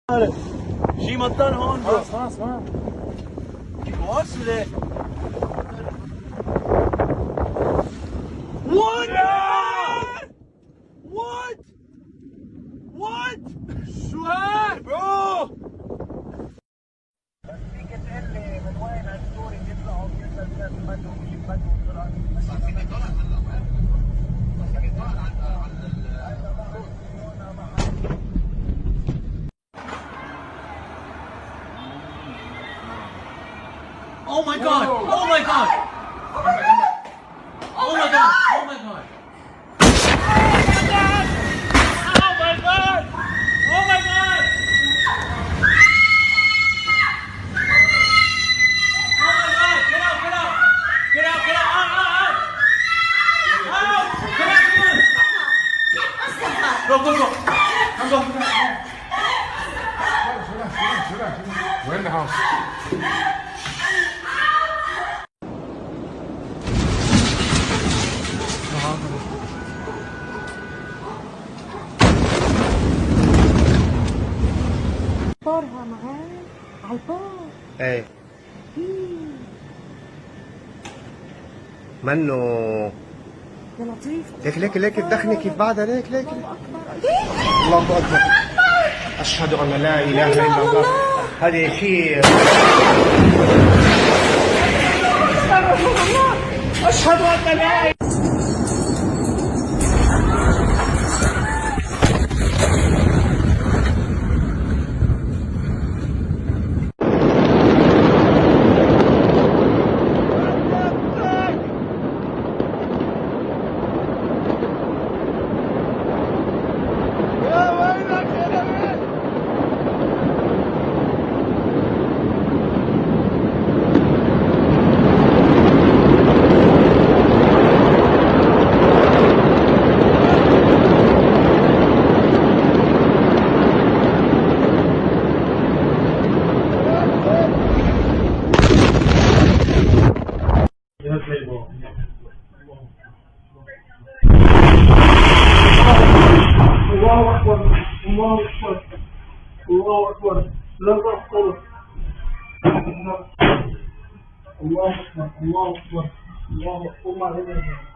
شي مطر هون خلاص ما واصلة. What? What? What? شو هاد برو؟ فيك تقول لي من وين هالسوري بيطلعوا بيسال بدو بدو بسرعه بس فيك طلع هلا وين؟ بس فيك طلع على Oh my god! Oh my god! Oh my god! Oh my god! Oh my god! Oh my god! Oh my god! Get out! Get out! Get out! Get out! Out! Out! Out! Come on! Come on! Go! Go! Go! Come go! We're in the house. طارها معاه على البار. ايه منه يا لطيف. ليك ليك الدخنة كيف بعدها ليك الله اكبر. الله اكبر. اشهد ان لا اله الا الله. هذه شيء اشهد ان لا الله أكبر الله أكبر الله أكبر لا تحصل الله أكبر الله أكبر الله أكبر